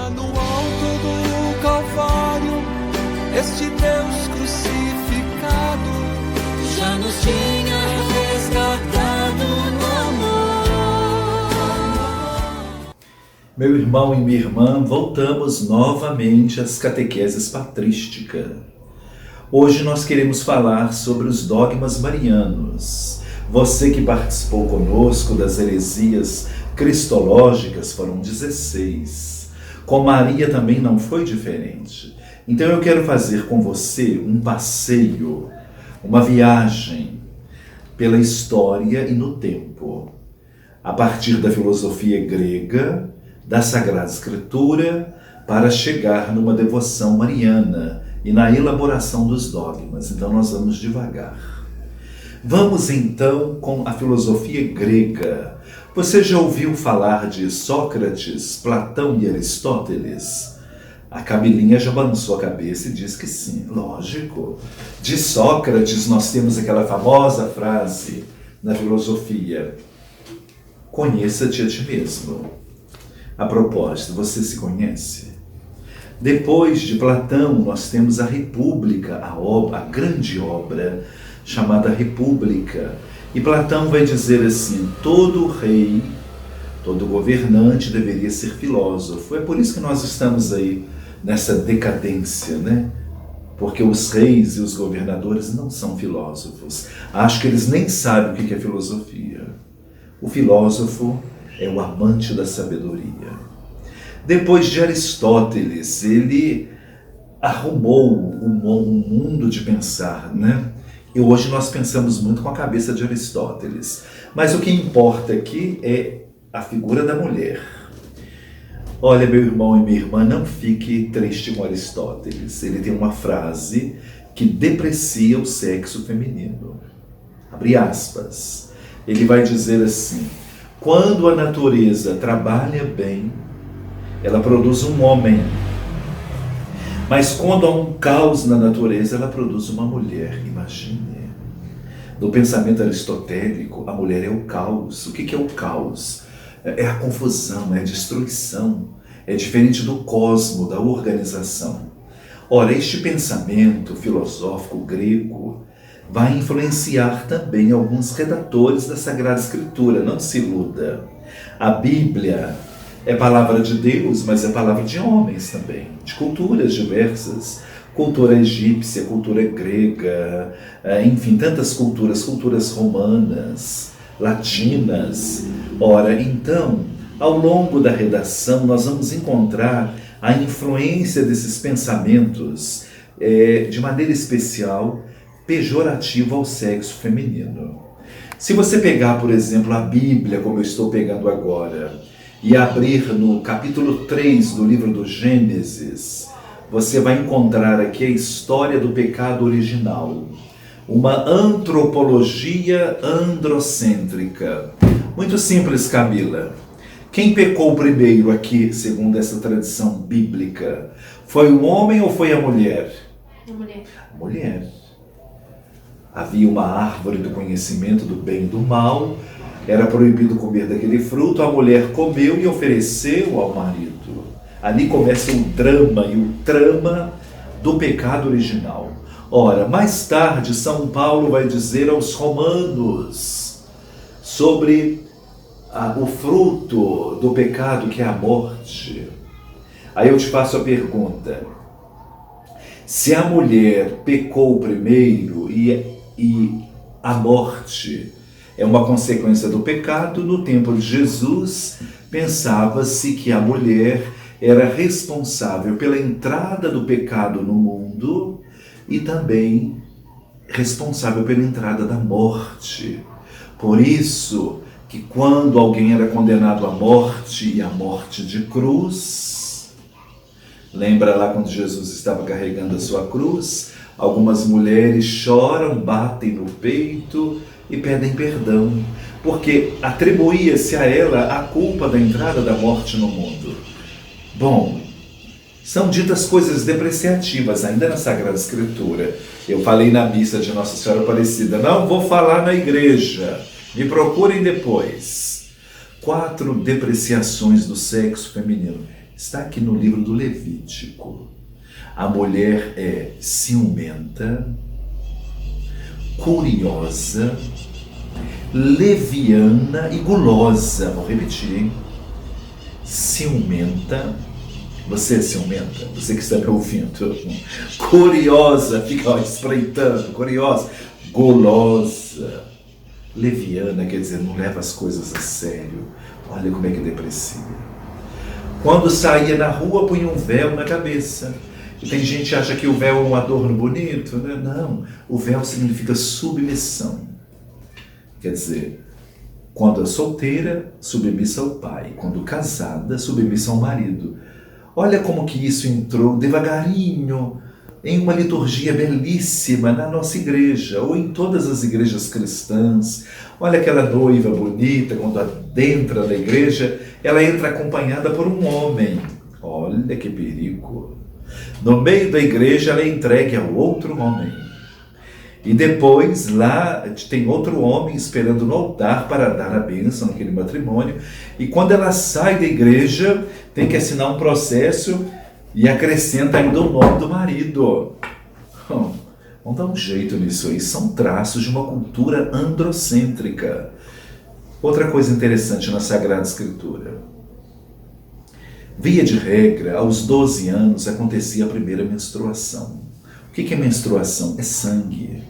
Lá no alto do Calvário, este Deus crucificado já nos tinha resgatado no amor. Meu irmão e minha irmã, voltamos novamente às catequeses patrísticas. Hoje nós queremos falar sobre os dogmas marianos. Você que participou conosco das heresias cristológicas, foram 16. Com Maria também não foi diferente. Então eu quero fazer com você um passeio, uma viagem pela história e no tempo, a partir da filosofia grega, da Sagrada Escritura, para chegar numa devoção mariana e na elaboração dos dogmas. Então nós vamos devagar. Vamos então com a filosofia grega. Você já ouviu falar de Sócrates, Platão e Aristóteles? A Camilinha já balançou a cabeça e diz que sim, lógico. De Sócrates nós temos aquela famosa frase na filosofia: conheça-te a ti mesmo. A propósito, você se conhece? Depois de Platão, nós temos a República, a grande obra chamada República. E Platão vai dizer assim: todo rei, todo governante deveria ser filósofo. É por isso que nós estamos aí nessa decadência, né? Porque os reis e os governadores não são filósofos. Acho que eles nem sabem o que é filosofia. O filósofo é o amante da sabedoria. Depois de Aristóteles, ele arrumou um mundo de pensar, né? E hoje nós pensamos muito com a cabeça de Aristóteles. Mas o que importa aqui é a figura da mulher. Olha, meu irmão e minha irmã, não fique triste com Aristóteles. Ele tem uma frase que deprecia o sexo feminino. Abre aspas. Ele vai dizer assim: quando a natureza trabalha bem, ela produz um homem. Mas quando há um caos na natureza, ela produz uma mulher. Imagine. No pensamento aristotélico, a mulher é o caos. O que é o caos? É a confusão, é a destruição. É diferente do cosmo, da organização. Ora, este pensamento filosófico grego vai influenciar também alguns redatores da Sagrada Escritura. Não se iluda. A Bíblia é palavra de Deus, mas é palavra de homens também, de culturas diversas. Cultura egípcia, cultura grega, enfim, tantas culturas romanas, latinas. Ora, então, ao longo da redação, nós vamos encontrar a influência desses pensamentos, de maneira especial, pejorativa ao sexo feminino. Se você pegar, por exemplo, a Bíblia, como eu estou pegando agora, e abrir no capítulo 3 do livro do Gênesis, você vai encontrar aqui a história do pecado original. Uma antropologia androcêntrica. Muito simples, Camila. Quem pecou primeiro aqui, segundo essa tradição bíblica? Foi o homem ou foi a mulher? A mulher. A mulher. Havia uma árvore do conhecimento do bem e do mal. Era proibido comer daquele fruto. A mulher comeu e ofereceu ao marido. Ali começa o drama e o trama do pecado original. Ora, mais tarde, São Paulo vai dizer aos romanos sobre o fruto do pecado, que é a morte. Aí eu te faço a pergunta: se a mulher pecou primeiro e a morte é uma consequência do pecado, no tempo de Jesus pensava-se que a mulher era responsável pela entrada do pecado no mundo e também responsável pela entrada da morte. Por isso que quando alguém era condenado à morte, e à morte de cruz, lembra lá quando Jesus estava carregando a sua cruz? Algumas mulheres choram, batem no peito e pedem perdão, porque atribuía-se a ela a culpa da entrada da morte no mundo. Bom, são ditas coisas depreciativas ainda na Sagrada Escritura. Eu falei na missa de Nossa Senhora Aparecida, não vou falar na igreja, me procurem depois. 4 depreciações do sexo feminino. Está aqui no livro do Levítico. A mulher é ciumenta, curiosa, leviana e gulosa. Vou repetir, hein? Ciumenta. Você é ciumenta? Você que está me ouvindo. Curiosa, fica espreitando, curiosa. Gulosa. Leviana, quer dizer, não leva as coisas a sério. Olha como é que é depressiva. Quando saía na rua, punha um véu na cabeça. E tem gente que acha que o véu é um adorno bonito, né? Não, o véu significa submissão. Quer dizer, quando é solteira, submissa ao pai. Quando casada, submissa ao marido. Olha como que isso entrou devagarinho em uma liturgia belíssima na nossa igreja, ou em todas as igrejas cristãs. Olha aquela noiva bonita, quando adentra na igreja, ela entra acompanhada por um homem. Olha que perigo! No meio da igreja, ela é entregue ao outro homem. E depois, lá, tem outro homem esperando no altar para dar a bênção naquele matrimônio. E quando ela sai da igreja, tem que assinar um processo e acrescenta ainda o nome do marido. Vamos dar um jeito nisso aí. São traços de uma cultura androcêntrica. Outra coisa interessante na Sagrada Escritura. Via de regra, aos 12 anos acontecia a primeira menstruação. O que é menstruação? É sangue.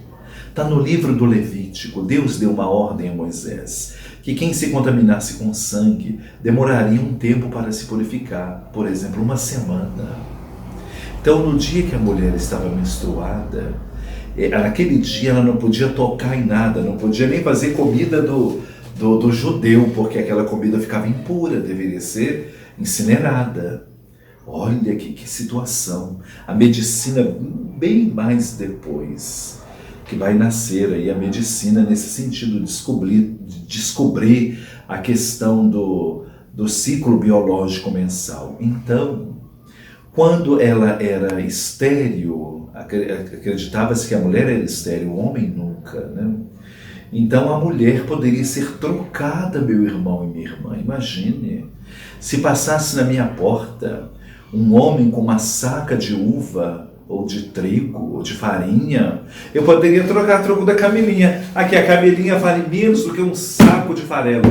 Está no livro do Levítico. Deus deu uma ordem a Moisés, que quem se contaminasse com sangue demoraria um tempo para se purificar, por exemplo, uma semana. Então, no dia que a mulher estava menstruada, naquele dia ela não podia tocar em nada, não podia nem fazer comida do judeu, porque aquela comida ficava impura, deveria ser incinerada. Olha que situação. A medicina, bem mais depois, que vai nascer aí a medicina nesse sentido, de descobrir a questão do ciclo biológico mensal. Então, quando ela era estéril, acreditava-se que a mulher era estéril, o homem nunca, né? Então a mulher poderia ser trocada, meu irmão e minha irmã. Imagine, se passasse na minha porta um homem com uma saca de uva, ou de trigo, ou de farinha, eu poderia trocar troco da Camilinha. Aqui, a Camilinha vale menos do que um saco de farelo.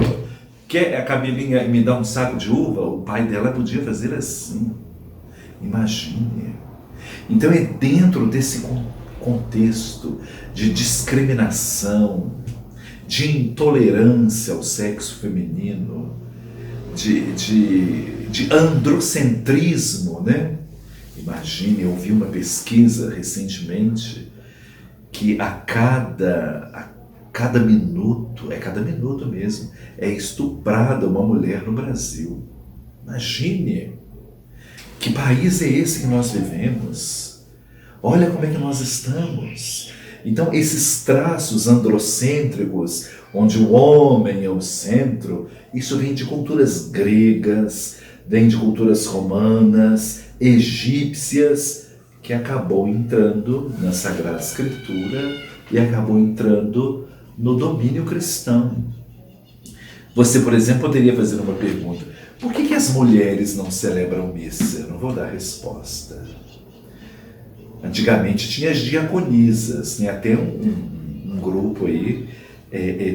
Quer a Camilinha me dar um saco de uva? O pai dela podia fazer assim. Imagine. Então é dentro desse contexto de discriminação, de intolerância ao sexo feminino, de androcentrismo, né? Imagine, eu vi uma pesquisa recentemente que a cada minuto mesmo, é estuprada uma mulher no Brasil. Imagine, que país é esse que nós vivemos? Olha como é que nós estamos. Então, esses traços androcêntricos, onde o homem é o centro, isso vem de culturas gregas, vem de culturas romanas, egípcias, que acabou entrando na Sagrada Escritura e acabou entrando no domínio cristão. Você, por exemplo, poderia fazer uma pergunta: por que as mulheres não celebram missa? Eu não vou dar resposta. Antigamente tinha as diaconisas, tem até um grupo aí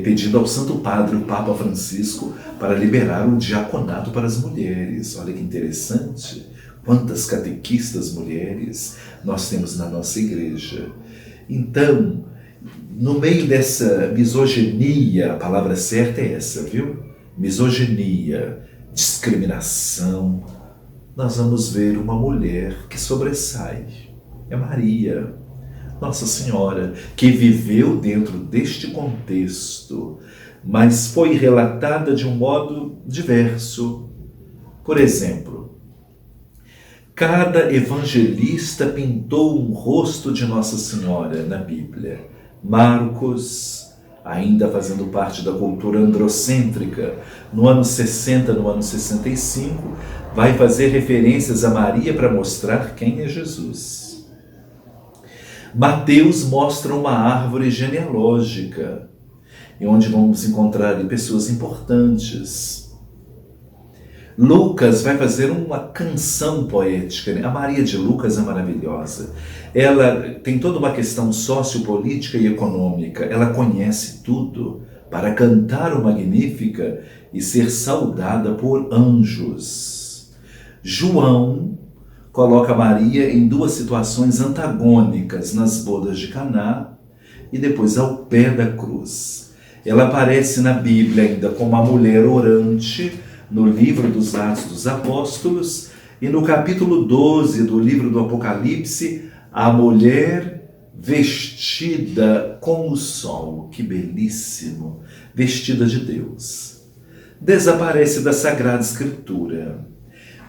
pedindo ao Santo Padre, o Papa Francisco, para liberar o diaconato para as mulheres. Olha que interessante. Quantas catequistas mulheres nós temos na nossa igreja. Então, no meio dessa misoginia, a palavra certa é essa, viu? Misoginia, discriminação, nós vamos ver uma mulher que sobressai. É Maria, Nossa Senhora, que viveu dentro deste contexto, mas foi relatada de um modo diverso. Por exemplo, cada evangelista pintou um rosto de Nossa Senhora na Bíblia. Marcos, ainda fazendo parte da cultura androcêntrica, no ano 60, no ano 65, vai fazer referências a Maria para mostrar quem é Jesus. Mateus mostra uma árvore genealógica, onde vamos encontrar pessoas importantes. Lucas vai fazer uma canção poética, né? A Maria de Lucas é maravilhosa. Ela tem toda uma questão sociopolítica e econômica. Ela conhece tudo para cantar o Magnífica e ser saudada por anjos. João coloca Maria em duas situações antagônicas nas bodas de Caná e depois ao pé da cruz. Ela aparece na Bíblia ainda como a mulher orante, no livro dos Atos dos Apóstolos, e no capítulo 12 do livro do Apocalipse, a mulher vestida com o sol. Que belíssimo! Vestida de Deus. Desaparece da Sagrada Escritura.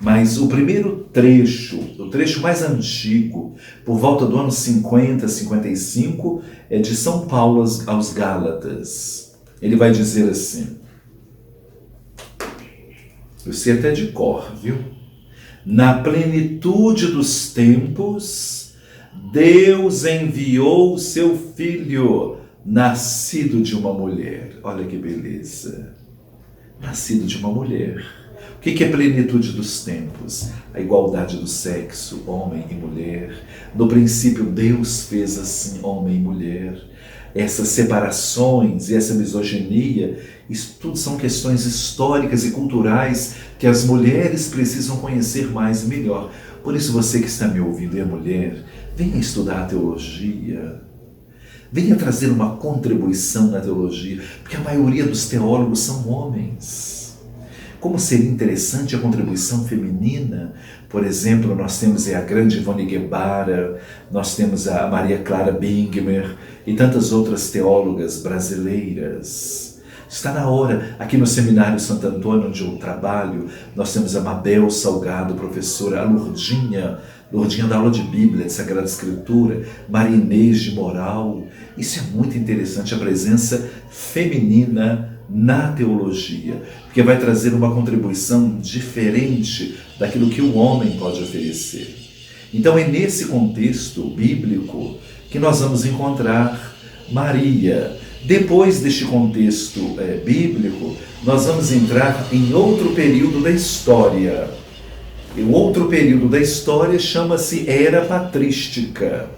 Mas o primeiro trecho, o trecho mais antigo, por volta do ano 50, 55, é de São Paulo aos Gálatas. Ele vai dizer assim, eu sei até de cor, viu? Na plenitude dos tempos, Deus enviou o seu Filho, nascido de uma mulher. Olha que beleza! Nascido de uma mulher. O que é plenitude dos tempos? A igualdade do sexo, homem e mulher. No princípio, Deus fez assim, homem e mulher. Essas separações e essa misoginia, isso tudo são questões históricas e culturais que as mulheres precisam conhecer mais e melhor. Por isso, você que está me ouvindo e é mulher, venha estudar a teologia. Venha trazer uma contribuição na teologia, porque a maioria dos teólogos são homens. Como seria interessante a contribuição feminina? Por exemplo, nós temos a grande Ivone Guevara, nós temos a Maria Clara Bingmer e tantas outras teólogas brasileiras. Está na hora, aqui no Seminário Santo Antônio, onde eu trabalho, nós temos a Mabel Salgado, professora, a Lourdinha da aula de Bíblia, de Sagrada Escritura, Maria Inês de Moral. Isso é muito interessante, a presença feminina na teologia, porque vai trazer uma contribuição diferente daquilo que o homem pode oferecer. Então é nesse contexto bíblico que nós vamos encontrar Maria. Depois deste contexto bíblico, nós vamos entrar em outro período da história. E o outro período da história chama-se Era Patrística,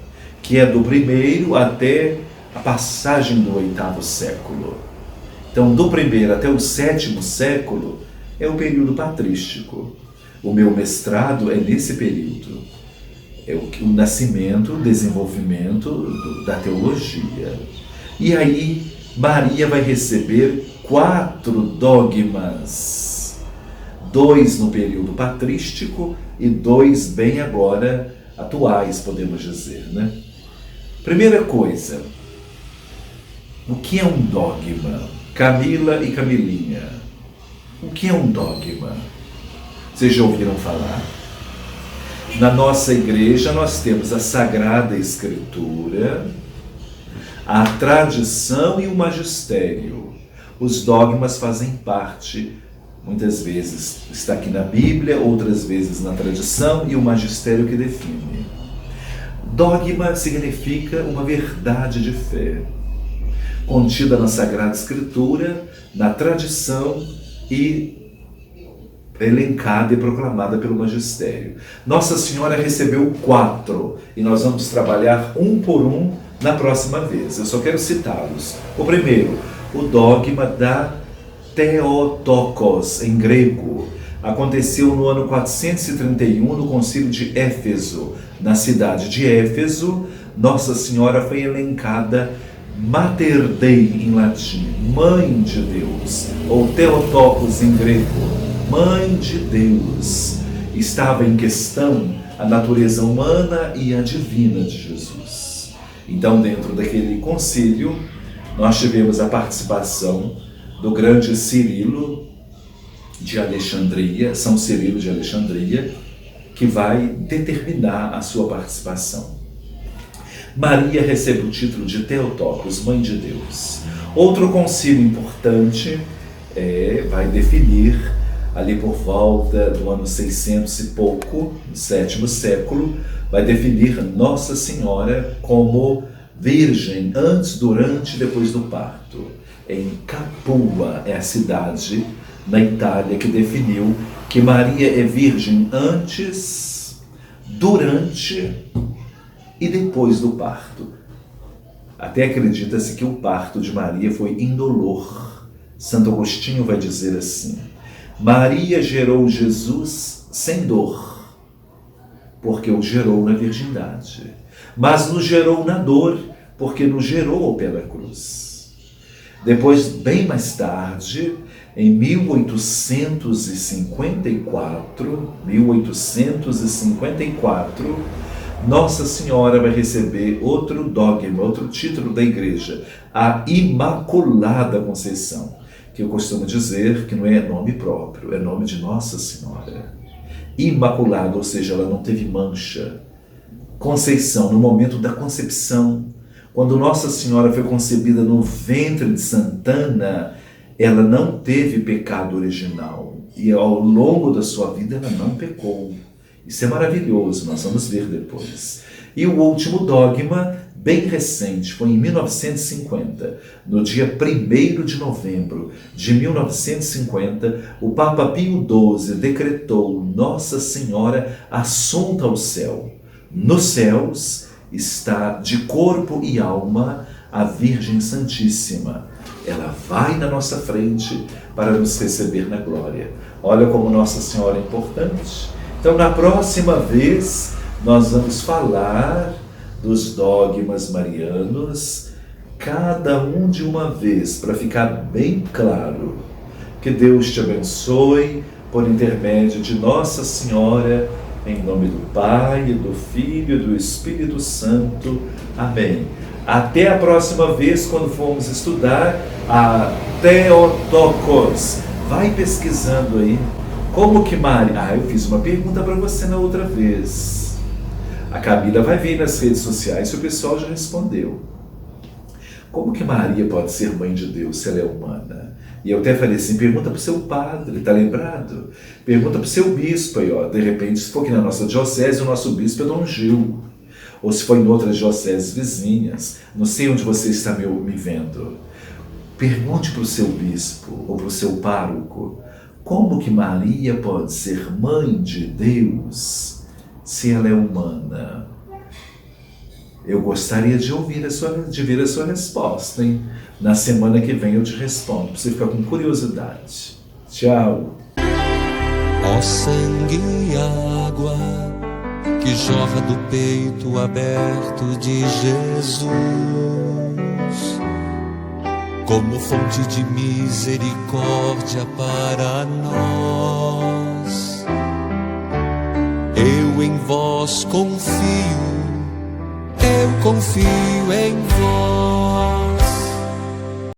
que é do 1º até a passagem do 8º século. Então, do 1º até o 7º século é o período patrístico. O meu mestrado é nesse período. É o nascimento, o desenvolvimento da teologia. E aí, Maria vai receber 4 dogmas. 2 no período patrístico e 2 bem agora atuais, podemos dizer, né? Primeira coisa, o que é um dogma? Camila e Camilinha, o que é um dogma? Vocês já ouviram falar? Na nossa igreja nós temos a Sagrada Escritura, a tradição e o magistério. Os dogmas fazem parte, muitas vezes está aqui na Bíblia, outras vezes na tradição e o magistério que define. Dogma significa uma verdade de fé, contida na Sagrada Escritura, na tradição e elencada e proclamada pelo magistério. Nossa Senhora recebeu 4 e nós vamos trabalhar um por um na próxima vez. Eu só quero citá-los. O primeiro, o dogma da Theotokos, em grego. Aconteceu no ano 431, no concílio de Éfeso. Na cidade de Éfeso, Nossa Senhora foi elencada Mater Dei em latim, Mãe de Deus, ou Theotokos em grego, Mãe de Deus. Estava em questão a natureza humana e a divina de Jesus. Então, dentro daquele concílio, nós tivemos a participação do grande Cirilo de Alexandria, São Cirilo de Alexandria, que vai determinar a sua participação. Maria recebe o título de Theotokos, Mãe de Deus. Outro concílio importante vai definir, ali por volta do ano 600 e pouco, no 7º século, vai definir Nossa Senhora como virgem antes, durante e depois do parto. Em Capua, é a cidade na Itália que definiu que Maria é virgem antes, durante e depois do parto. Até acredita-se que o parto de Maria foi indolor. Santo Agostinho vai dizer assim: Maria gerou Jesus sem dor, porque o gerou na virgindade, mas nos gerou na dor, porque nos gerou ao pé da cruz. Depois, bem mais tarde, em 1854, Nossa Senhora vai receber outro dogma, outro título da igreja, a Imaculada Conceição, que eu costumo dizer que não é nome próprio, é nome de Nossa Senhora. Imaculada, ou seja, ela não teve mancha. Conceição, no momento da concepção, quando Nossa Senhora foi concebida no ventre de Santana, ela não teve pecado original e ao longo da sua vida ela não pecou. Isso é maravilhoso, nós vamos ver depois. E o último dogma, bem recente, foi em 1950, no dia 1º de novembro de 1950, o Papa Pio XII decretou Nossa Senhora assunta ao céu. Nos céus está de corpo e alma a Virgem Santíssima. Ela vai na nossa frente para nos receber na glória. Olha como Nossa Senhora é importante. Então, na próxima vez, nós vamos falar dos dogmas marianos, cada um de uma vez, para ficar bem claro. Que Deus te abençoe por intermédio de Nossa Senhora, em nome do Pai, do Filho e do Espírito Santo. Amém. Até a próxima vez, quando formos estudar a Theotokos. Vai pesquisando aí. Como que Maria... eu fiz uma pergunta para você na outra vez. A Camila vai ver nas redes sociais se o pessoal já respondeu. Como que Maria pode ser mãe de Deus se ela é humana? E eu até falei assim, pergunta para o seu padre, tá lembrado? Pergunta para o seu bispo aí, ó. De repente, se for aqui na nossa diocese, o nosso bispo é Dom Gil. Ou se for em outras dioceses vizinhas. Não sei onde você está me vendo. Pergunte para o seu bispo ou para o seu pároco. Como que Maria pode ser mãe de Deus se ela é humana? Eu gostaria de ver a sua resposta, hein? Na semana que vem eu te respondo, para você ficar com curiosidade. Tchau! Ó sangue e água que jorra do peito aberto de Jesus, como fonte de misericórdia para nós. Eu em vós confio, eu confio em vós.